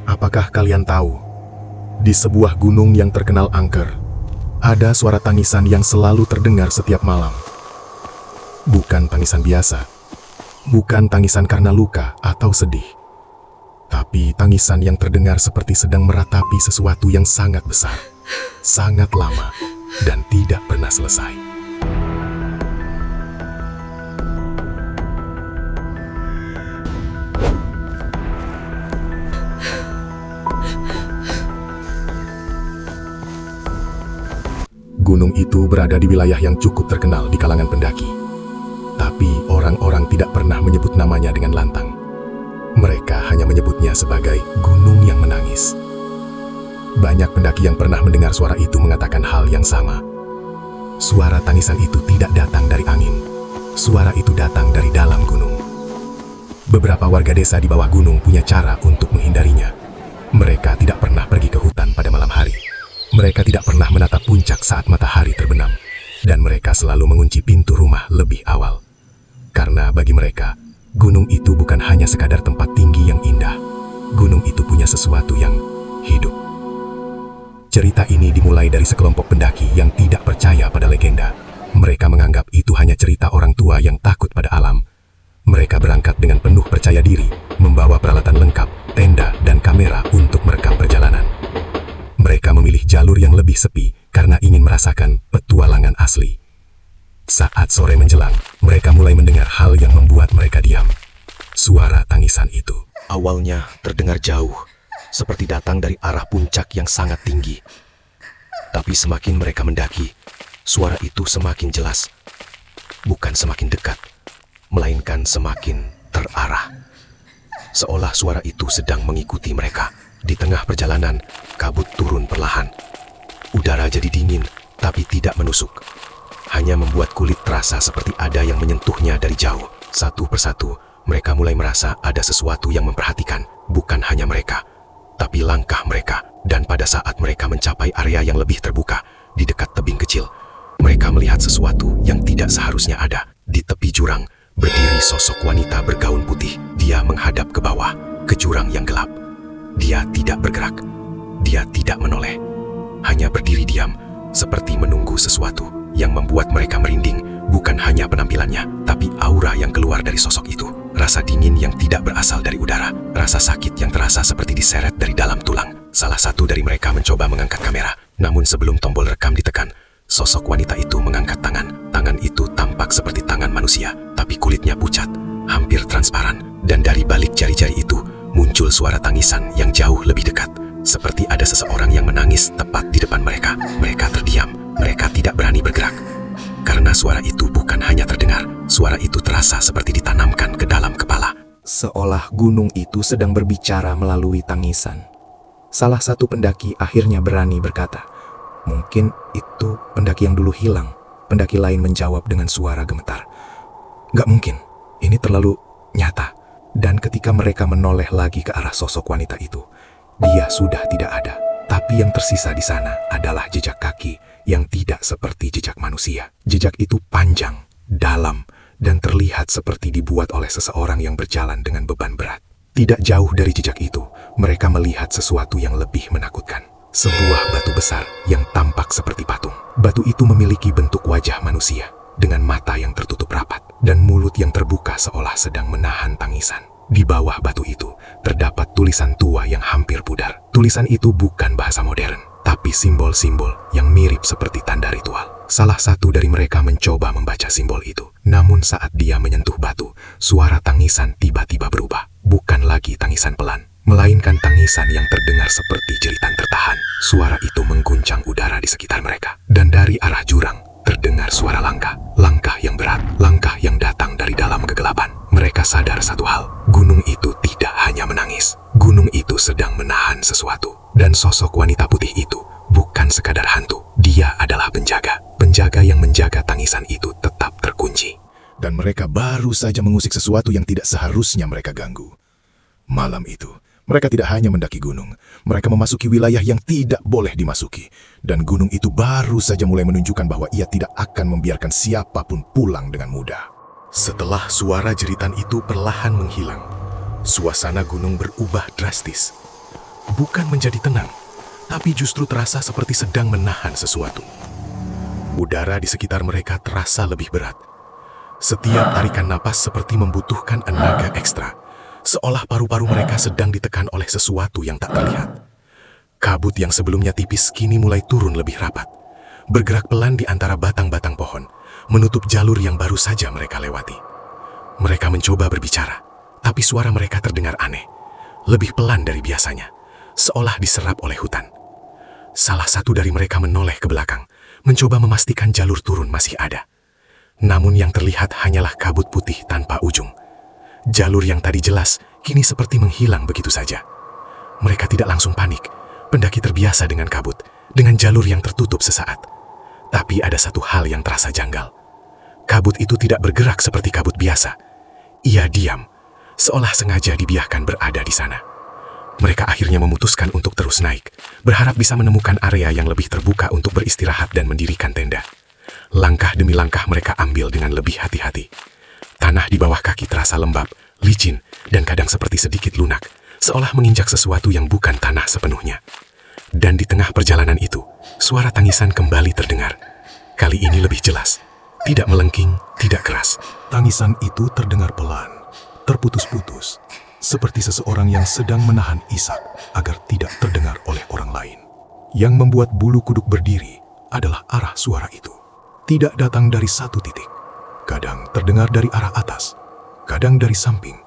Apakah kalian tahu, di sebuah gunung yang terkenal angker, ada suara tangisan yang selalu terdengar setiap malam. Bukan tangisan biasa, bukan tangisan karena luka atau sedih, tapi tangisan yang terdengar seperti sedang meratapi sesuatu yang sangat besar, sangat lama, dan tidak pernah selesai. Gunung itu berada di wilayah yang cukup terkenal di kalangan pendaki. Tapi orang-orang tidak pernah menyebut namanya dengan lantang. Mereka hanya menyebutnya sebagai gunung yang menangis. Banyak pendaki yang pernah mendengar suara itu mengatakan hal yang sama. Suara tangisan itu tidak datang dari angin. Suara itu datang dari dalam gunung. Beberapa warga desa di bawah gunung punya cara untuk menghindarinya. Mereka tidak pernah pergi ke hutan pada malam hari. Mereka tidak pernah menatap puncak saat matahari terbenam, dan mereka selalu mengunci pintu rumah lebih awal. Karena bagi mereka, gunung itu bukan hanya sekadar tempat tinggi yang indah. Gunung itu punya sesuatu yang hidup. Cerita ini dimulai dari sekelompok pendaki yang tidak percaya pada legenda. Mereka menganggap itu hanya cerita orang tua yang takut pada alam. Mereka berangkat dengan penuh percaya diri, membawa peralatan lengkap, tenda, dan kamera untuk merekam perjalanan. Mereka memilih jalur yang lebih sepi karena ingin merasakan petualangan asli. Saat sore menjelang, mereka mulai mendengar hal yang membuat mereka diam. Suara tangisan itu awalnya terdengar jauh, seperti datang dari arah puncak yang sangat tinggi. Tapi semakin mereka mendaki, suara itu semakin jelas. Bukan semakin dekat, melainkan semakin terarah. Seolah suara itu sedang mengikuti mereka. Di tengah perjalanan, kabut turun perlahan. Udara jadi dingin, tapi tidak menusuk. Hanya membuat kulit terasa seperti ada yang menyentuhnya dari jauh. Satu persatu, mereka mulai merasa ada sesuatu yang memperhatikan. Bukan hanya mereka, tapi langkah mereka. Dan pada saat mereka mencapai area yang lebih terbuka, di dekat tebing kecil, mereka melihat sesuatu yang tidak seharusnya ada. Di tepi jurang, berdiri sosok wanita bergaun putih. Dia menghadap ke bawah, ke jurang yang gelap. Dia tidak bergerak, dia tidak menoleh, hanya berdiri diam, seperti menunggu sesuatu yang membuat mereka merinding. Bukan hanya penampilannya, tapi aura yang keluar dari sosok itu. Rasa dingin yang tidak berasal dari udara, rasa sakit yang terasa seperti diseret dari dalam tulang. Salah satu dari mereka mencoba mengangkat kamera, namun sebelum tombol rekam ditekan, sosok wanita itu mengangkat tangan. Tangan itu tampak seperti tangan manusia, tapi kulitnya pucat, hampir transparan, dan dari balik jari-jari itu, muncul suara tangisan yang jauh lebih dekat, seperti ada seseorang yang menangis tepat di depan mereka. Mereka terdiam, mereka tidak berani bergerak. Karena suara itu bukan hanya terdengar, suara itu terasa seperti ditanamkan ke dalam kepala. Seolah gunung itu sedang berbicara melalui tangisan. Salah satu pendaki akhirnya berani berkata, "Mungkin itu pendaki yang dulu hilang." Pendaki lain menjawab dengan suara gemetar, "Nggak mungkin, ini terlalu nyata." Dan ketika mereka menoleh lagi ke arah sosok wanita itu, dia sudah tidak ada. Tapi yang tersisa di sana adalah jejak kaki yang tidak seperti jejak manusia. Jejak itu panjang, dalam, dan terlihat seperti dibuat oleh seseorang yang berjalan dengan beban berat. Tidak jauh dari jejak itu, mereka melihat sesuatu yang lebih menakutkan. Sebuah batu besar yang tampak seperti patung. Batu itu memiliki bentuk wajah manusia, dengan mata yang tertutup rapat dan mulut yang terbuka seolah sedang menahan tangisan. Di bawah batu itu terdapat tulisan tua yang hampir pudar. Tulisan itu bukan bahasa modern, tapi simbol-simbol yang mirip seperti tanda ritual. Salah satu dari mereka mencoba membaca simbol itu. Namun saat dia menyentuh batu, suara tangisan tiba-tiba berubah. Bukan lagi tangisan pelan, melainkan tangisan yang terdengar seperti jeritan tertahan. Suara itu mengguncang udara di sekitar mereka. Dan dari arah jurang, terdengar suara langkah. Langkah yang berat, langkah yang datang dari dalam kegelapan. Mereka sadar satu hal, gunung itu tidak hanya menangis. Gunung itu sedang menahan sesuatu. Dan sosok wanita putih itu bukan sekadar hantu. Dia adalah penjaga. Penjaga yang menjaga tangisan itu tetap terkunci. Dan mereka baru saja mengusik sesuatu yang tidak seharusnya mereka ganggu. Malam itu, mereka tidak hanya mendaki gunung, mereka memasuki wilayah yang tidak boleh dimasuki. Dan gunung itu baru saja mulai menunjukkan bahwa ia tidak akan membiarkan siapapun pulang dengan mudah. Setelah suara jeritan itu perlahan menghilang, suasana gunung berubah drastis. bukan menjadi tenang, tapi justru terasa seperti sedang menahan sesuatu. Udara di sekitar mereka terasa lebih berat. Setiap tarikan napas seperti membutuhkan tenaga ekstra, seolah paru-paru mereka sedang ditekan oleh sesuatu yang tak terlihat. Kabut yang sebelumnya tipis kini mulai turun lebih rapat, bergerak pelan di antara batang-batang pohon, menutup jalur yang baru saja mereka lewati. Mereka mencoba berbicara, tapi suara mereka terdengar aneh, lebih pelan dari biasanya, seolah diserap oleh hutan. Salah satu dari mereka menoleh ke belakang, mencoba memastikan jalur turun masih ada. Namun yang terlihat hanyalah kabut putih tanpa ujung. Jalur yang tadi jelas, kini seperti menghilang begitu saja. Mereka tidak langsung panik. Pendaki terbiasa dengan kabut, dengan jalur yang tertutup sesaat. Tapi ada satu hal yang terasa janggal. Kabut itu tidak bergerak seperti kabut biasa. Ia diam, seolah sengaja dibiarkan berada di sana. Mereka akhirnya memutuskan untuk terus naik, berharap bisa menemukan area yang lebih terbuka untuk beristirahat dan mendirikan tenda. Langkah demi langkah mereka ambil dengan lebih hati-hati. Tanah di bawah kaki terasa lembab, licin, dan kadang seperti sedikit lunak, seolah menginjak sesuatu yang bukan tanah sepenuhnya. Dan di tengah perjalanan itu, suara tangisan kembali terdengar. Kali ini lebih jelas, tidak melengking, tidak keras. Tangisan itu terdengar pelan, terputus-putus, seperti seseorang yang sedang menahan isak agar tidak terdengar oleh orang lain. Yang membuat bulu kuduk berdiri adalah arah suara itu. Tidak datang dari satu titik. Kadang terdengar dari arah atas, kadang dari samping,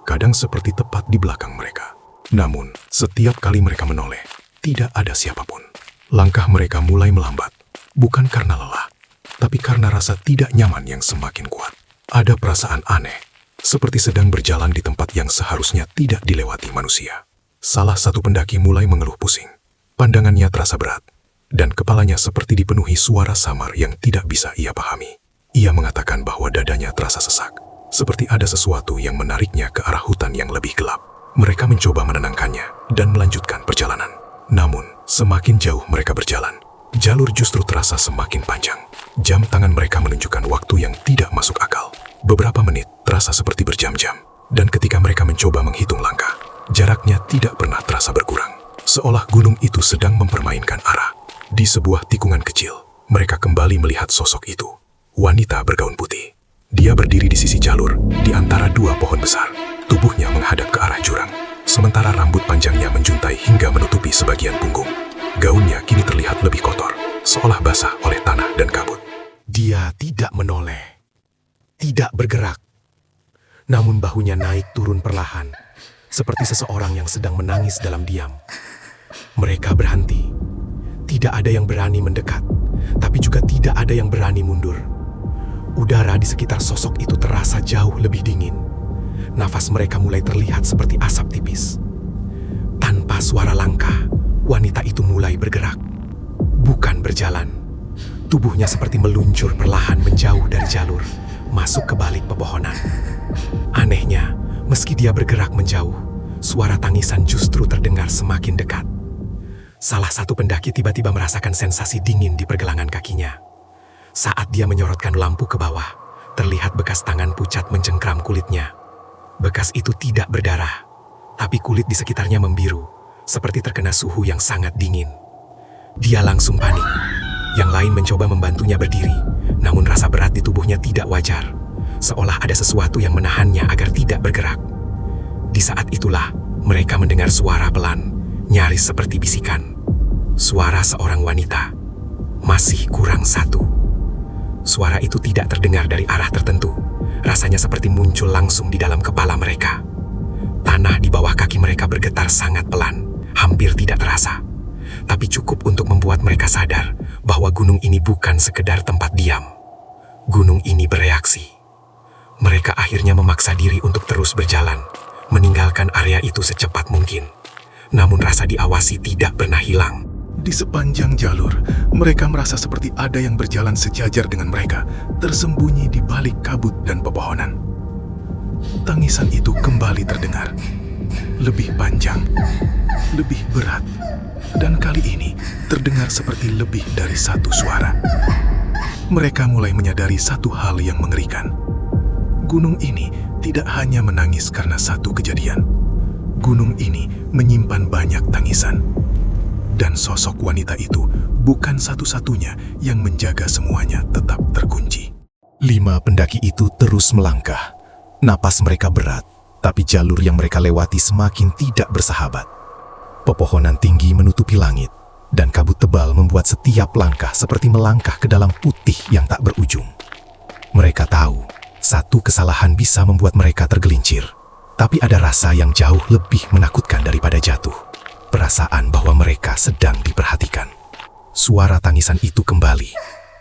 kadang seperti tepat di belakang mereka. Namun, setiap kali mereka menoleh, tidak ada siapapun. Langkah mereka mulai melambat, bukan karena lelah, tapi karena rasa tidak nyaman yang semakin kuat. Ada perasaan aneh, seperti sedang berjalan di tempat yang seharusnya tidak dilewati manusia. Salah satu pendaki mulai mengeluh pusing. Pandangannya terasa berat, dan kepalanya seperti dipenuhi suara samar yang tidak bisa ia pahami. Ia mengatakan bahwa dadanya terasa sesak, seperti ada sesuatu yang menariknya ke arah hutan yang lebih gelap. Mereka mencoba menenangkannya dan melanjutkan perjalanan. Namun, semakin jauh mereka berjalan, jalur justru terasa semakin panjang. Jam tangan mereka menunjukkan waktu yang tidak masuk akal. Beberapa menit terasa seperti berjam-jam, dan ketika mereka mencoba menghitung langkah, jaraknya tidak pernah terasa berkurang. Seolah gunung itu sedang mempermainkan arah. Di sebuah tikungan kecil, mereka kembali melihat sosok itu. Wanita bergaun putih. Dia berdiri di sisi jalur, di antara dua pohon besar. Tubuhnya menghadap ke arah jurang, sementara rambut panjangnya menjuntai hingga menutupi sebagian punggung. Gaunnya kini terlihat lebih kotor, seolah basah oleh tanah dan kabut. Dia tidak menoleh, tidak bergerak. Namun bahunya naik turun perlahan, seperti seseorang yang sedang menangis dalam diam. Mereka berhenti. Tidak ada yang berani mendekat, tapi juga tidak ada yang berani mundur. Udara di sekitar sosok itu terasa jauh lebih dingin. Nafas mereka mulai terlihat seperti asap tipis. Tanpa suara langkah, wanita itu mulai bergerak. Bukan berjalan. Tubuhnya seperti meluncur perlahan menjauh dari jalur, masuk ke balik pepohonan. Anehnya, meski dia bergerak menjauh, suara tangisan justru terdengar semakin dekat. Salah satu pendaki tiba-tiba merasakan sensasi dingin di pergelangan kakinya. Saat dia menyorotkan lampu ke bawah, terlihat bekas tangan pucat mencengkram kulitnya. Bekas itu tidak berdarah, tapi kulit di sekitarnya membiru, seperti terkena suhu yang sangat dingin. Dia langsung panik. Yang lain mencoba membantunya berdiri, namun rasa berat di tubuhnya tidak wajar, seolah ada sesuatu yang menahannya agar tidak bergerak. Di saat itulah, mereka mendengar suara pelan, nyaris seperti bisikan. Suara seorang wanita. Masih kurang satu. Suara itu tidak terdengar dari arah tertentu. Rasanya seperti muncul langsung di dalam kepala mereka. Tanah di bawah kaki mereka bergetar sangat pelan, hampir tidak terasa. Tapi cukup untuk membuat mereka sadar bahwa gunung ini bukan sekedar tempat diam. Gunung ini bereaksi. Mereka akhirnya memaksa diri untuk terus berjalan, meninggalkan area itu secepat mungkin. Namun rasa diawasi tidak pernah hilang. Di sepanjang jalur, mereka merasa seperti ada yang berjalan sejajar dengan mereka, tersembunyi di balik kabut dan pepohonan. Tangisan itu kembali terdengar. Lebih panjang, lebih berat, dan kali ini terdengar seperti lebih dari satu suara. Mereka mulai menyadari satu hal yang mengerikan. Gunung ini tidak hanya menangis karena satu kejadian. Gunung ini menyimpan banyak tangisan. tangisan. Dan sosok wanita itu bukan satu-satunya yang menjaga semuanya tetap terkunci. 5 pendaki itu terus melangkah. Napas mereka berat, tapi jalur yang mereka lewati semakin tidak bersahabat. Pepohonan tinggi menutupi langit, dan kabut tebal membuat setiap langkah seperti melangkah ke dalam putih yang tak berujung. Mereka tahu, satu kesalahan bisa membuat mereka tergelincir. Tapi ada rasa yang jauh lebih menakutkan daripada jatuh. Perasaan bahwa mereka sedang diperhatikan. Suara tangisan itu kembali,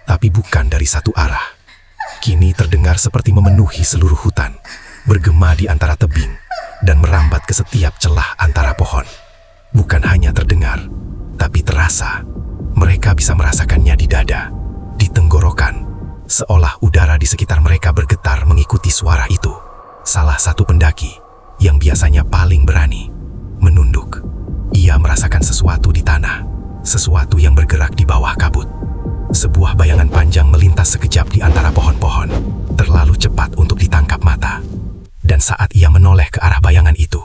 tapi bukan dari satu arah. Kini terdengar seperti memenuhi seluruh hutan, bergema di antara tebing, dan merambat ke setiap celah antara pohon. Bukan hanya terdengar, tapi terasa. Mereka bisa merasakannya di dada, di tenggorokan, seolah udara di sekitar mereka bergetar mengikuti suara itu. Salah satu pendaki, yang biasanya paling berani, menunduk. Ia merasakan sesuatu di tanah, sesuatu yang bergerak di bawah kabut. Sebuah bayangan panjang melintas sekejap di antara pohon-pohon, terlalu cepat untuk ditangkap mata. Dan saat ia menoleh ke arah bayangan itu,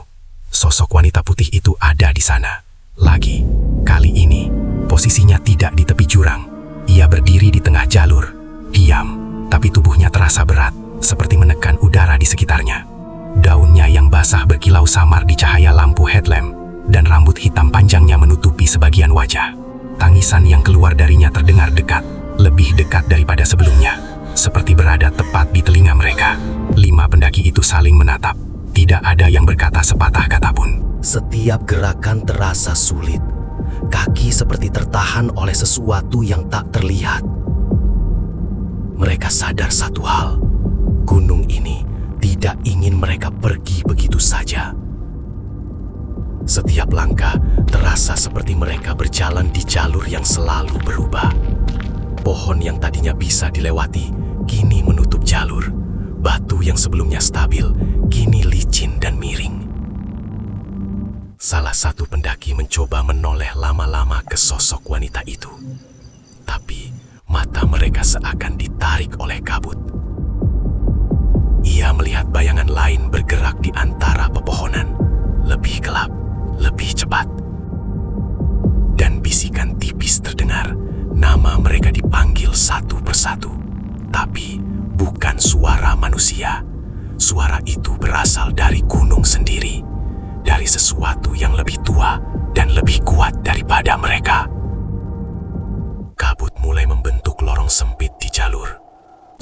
sosok wanita putih itu ada di sana. Lagi, kali ini, posisinya tidak di tepi jurang. Ia berdiri di tengah jalur, diam, tapi tubuhnya terasa berat, seperti menekan udara di sekitarnya. Daunnya yang basah berkilau samar di cahaya lampu headlamp, dan rambut hitam panjangnya menutupi sebagian wajah. Tangisan yang keluar darinya terdengar dekat, lebih dekat daripada sebelumnya, seperti berada tepat di telinga mereka. 5 pendaki itu saling menatap, tidak ada yang berkata sepatah kata pun. Setiap gerakan terasa sulit. Kaki seperti tertahan oleh sesuatu yang tak terlihat. Mereka sadar satu hal, gunung ini tidak ingin mereka pergi begitu saja. Setiap langkah terasa seperti mereka berjalan di jalur yang selalu berubah. Pohon yang tadinya bisa dilewati, kini menutup jalur. Batu yang sebelumnya stabil, kini licin dan miring. Salah satu pendaki mencoba menoleh lama-lama ke sosok wanita itu. Tapi mata mereka seakan ditarik oleh kabut. Ia melihat bayangan lain bergerak di antara pepohonan, lebih gelap, lebih cepat. Dan bisikan tipis terdengar, nama mereka dipanggil satu persatu. Tapi bukan suara manusia. Suara itu berasal dari gunung sendiri, dari sesuatu yang lebih tua dan lebih kuat daripada mereka. Kabut mulai membentuk lorong sempit di jalur.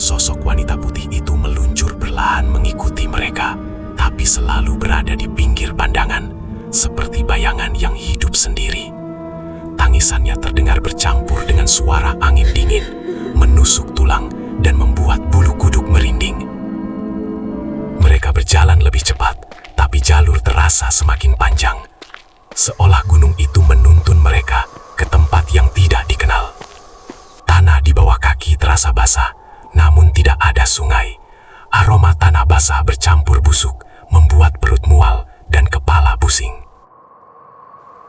Sosok wanita putih itu meluncur perlahan mengikuti mereka, tapi selalu berada di pinggir pandangan, seperti bayangan yang hidup sendiri. Tangisannya terdengar bercampur dengan suara angin dingin, menusuk tulang dan membuat bulu kuduk merinding. Mereka berjalan lebih cepat, tapi jalur terasa semakin panjang. Seolah gunung itu menuntun mereka ke tempat yang tidak dikenal. Tanah di bawah kaki terasa basah, namun tidak ada sungai. Aroma tanah basah bercampur busuk, membuat perut mual dan kepala pusing.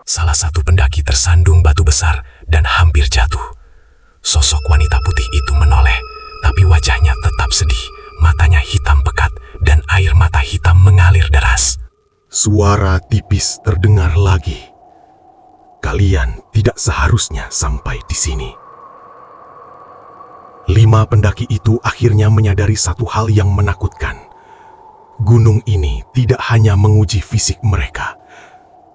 Salah satu pendaki tersandung batu besar dan hampir jatuh. Sosok wanita putih itu menoleh, tapi wajahnya tetap sedih, matanya hitam pekat, dan air mata hitam mengalir deras. Suara tipis terdengar lagi. Kalian tidak seharusnya sampai di sini. 5 pendaki itu akhirnya menyadari satu hal yang menakutkan. Gunung ini tidak hanya menguji fisik mereka.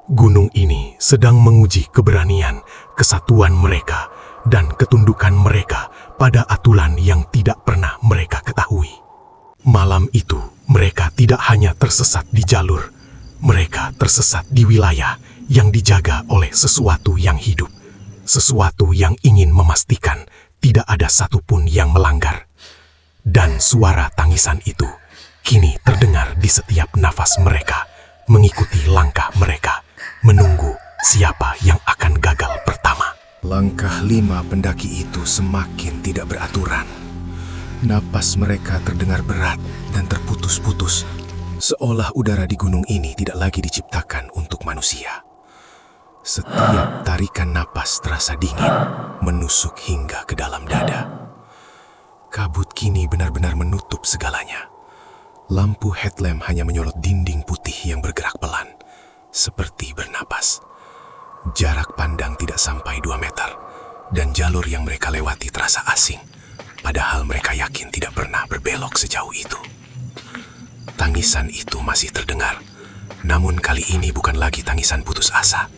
Gunung ini sedang menguji keberanian, kesatuan mereka, dan ketundukan mereka pada aturan yang tidak pernah mereka ketahui. Malam itu, mereka tidak hanya tersesat di jalur, mereka tersesat di wilayah yang dijaga oleh sesuatu yang hidup, sesuatu yang ingin memastikan tidak ada satupun yang melanggar. Dan suara tangisan itu kini terdengar di setiap nafas mereka, mengikuti langkah mereka, menunggu siapa yang akan gagal pertama. Langkah 5 pendaki itu semakin tidak beraturan. Napas mereka terdengar berat dan terputus-putus, seolah udara di gunung ini tidak lagi diciptakan untuk manusia. Setiap tarikan napas terasa dingin, menusuk hingga ke dalam dada. Kabut kini benar-benar menutup segalanya. Lampu headlamp hanya menyorot dinding putih yang bergerak pelan, seperti bernapas. Jarak pandang tidak sampai 2 meter, dan jalur yang mereka lewati terasa asing, padahal mereka yakin tidak pernah berbelok sejauh itu. Tangisan itu masih terdengar, namun kali ini bukan lagi tangisan putus asa.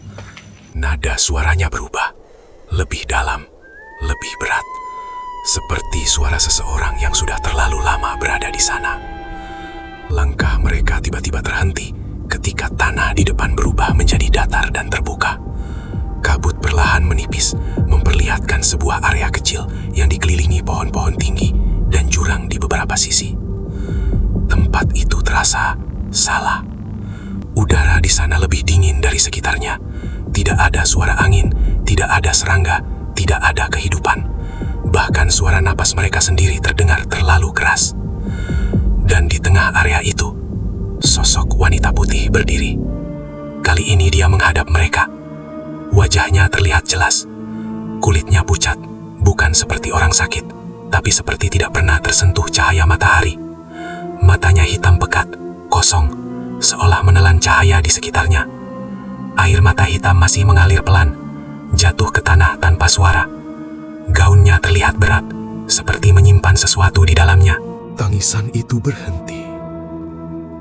Nada suaranya berubah, lebih dalam, lebih berat, seperti suara seseorang yang sudah terlalu lama berada di sana. Langkah mereka tiba-tiba terhenti ketika tanah di depan berubah menjadi datar dan terbuka. Kabut perlahan menipis, memperlihatkan sebuah area kecil yang dikelilingi pohon-pohon tinggi dan jurang di beberapa sisi. Tempat itu terasa salah. Udara di sana lebih dingin dari sekitarnya. Tidak ada suara angin, tidak ada serangga, tidak ada kehidupan. Bahkan suara napas mereka sendiri terdengar terlalu keras. Dan di tengah area itu, sosok wanita putih berdiri. Kali ini dia menghadap mereka. Wajahnya terlihat jelas. Kulitnya pucat, bukan seperti orang sakit, tapi seperti tidak pernah tersentuh cahaya matahari. Matanya hitam pekat, kosong, seolah menelan cahaya di sekitarnya. Air mata hitam masih mengalir pelan, jatuh ke tanah tanpa suara. Gaunnya terlihat berat, seperti menyimpan sesuatu di dalamnya. Tangisan itu berhenti.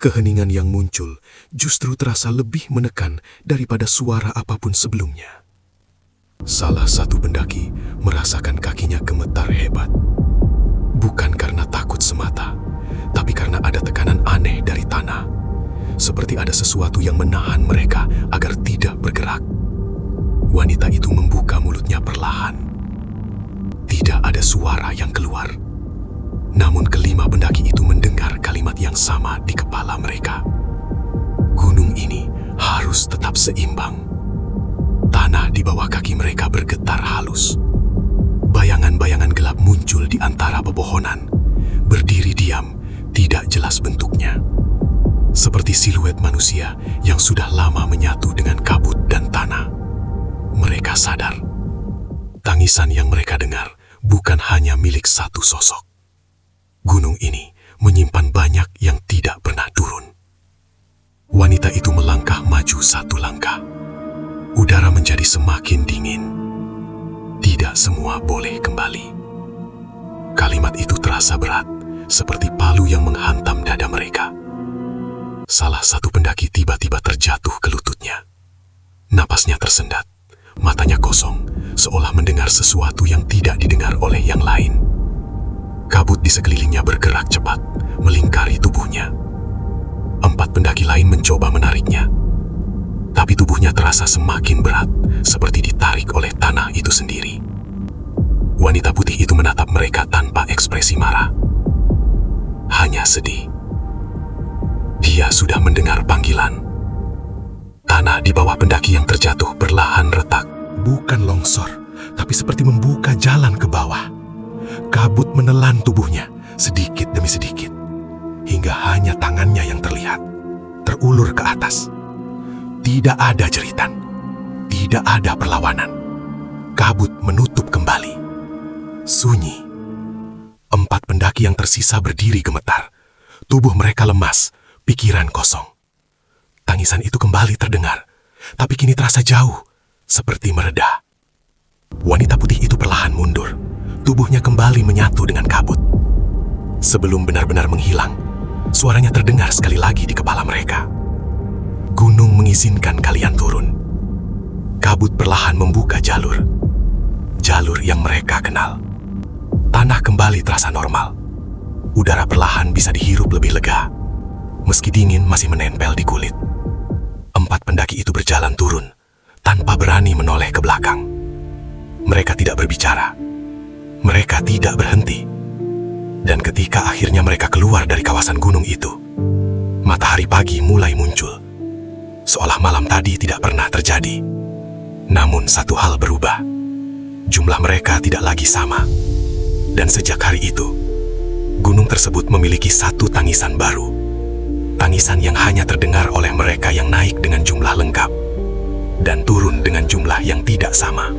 Keheningan yang muncul justru terasa lebih menekan daripada suara apapun sebelumnya. Salah satu pendaki merasakan kakinya gemetar hebat. Bukan karena takut semata, tapi karena ada tekanan aneh dari tanah. Seperti ada sesuatu yang menahan mereka agar tidak bergerak. Wanita itu membuka mulutnya perlahan. Tidak ada suara yang keluar. Namun kelima pendaki itu mendengar kalimat yang sama di kepala mereka. Gunung ini harus tetap seimbang. Tanah di bawah kaki mereka bergetar halus. Bayangan-bayangan gelap muncul di antara pepohonan, berdiri diam, tidak jelas bentuknya. Seperti siluet manusia yang sudah lama menyatu dengan kabut dan tanah. Mereka sadar, tangisan yang mereka dengar bukan hanya milik satu sosok. Gunung ini menyimpan banyak yang tidak pernah turun. Wanita itu melangkah maju satu langkah. Udara menjadi semakin dingin. Tidak semua boleh kembali. Kalimat itu terasa berat, seperti palu yang menghantam dada mereka. Salah satu pendaki tiba-tiba terjatuh ke lututnya. Napasnya tersendat, matanya kosong, seolah mendengar sesuatu yang tidak didengar oleh yang lain. Kabut di sekelilingnya bergerak cepat, melingkari tubuhnya. 4 pendaki lain mencoba menariknya. Tapi tubuhnya terasa semakin berat, seperti ditarik oleh tanah itu sendiri. Wanita putih itu menatap mereka tanpa ekspresi marah. Hanya sedih. Dia sudah mendengar panggilan. Tanah di bawah pendaki yang terjatuh perlahan retak. Bukan longsor, tapi seperti membuka jalan ke bawah. Kabut menelan tubuhnya sedikit demi sedikit, hingga hanya tangannya yang terlihat, terulur ke atas. Tidak ada jeritan, tidak ada perlawanan. Kabut menutup kembali. Sunyi. 4 pendaki yang tersisa berdiri gemetar. Tubuh mereka lemas, pikiran kosong. Tangisan itu kembali terdengar, tapi kini terasa jauh, seperti mereda. Wanita putih itu perlahan mundur. Tubuhnya kembali menyatu dengan kabut. Sebelum benar-benar menghilang, suaranya terdengar sekali lagi di kepala mereka. Gunung mengizinkan kalian turun. Kabut perlahan membuka jalur. Jalur yang mereka kenal. Tanah kembali terasa normal. Udara perlahan bisa dihirup lebih lega. Meski dingin masih menempel di kulit. 4 pendaki itu berjalan turun, tanpa berani menoleh ke belakang. Mereka tidak berbicara. Mereka tidak berhenti. Dan ketika akhirnya mereka keluar dari kawasan gunung itu, matahari pagi mulai muncul. Seolah malam tadi tidak pernah terjadi. Namun satu hal berubah. Jumlah mereka tidak lagi sama. Dan sejak hari itu, gunung tersebut memiliki satu tangisan baru. Tangisan yang hanya terdengar oleh mereka yang naik dengan jumlah lengkap dan turun dengan jumlah yang tidak sama.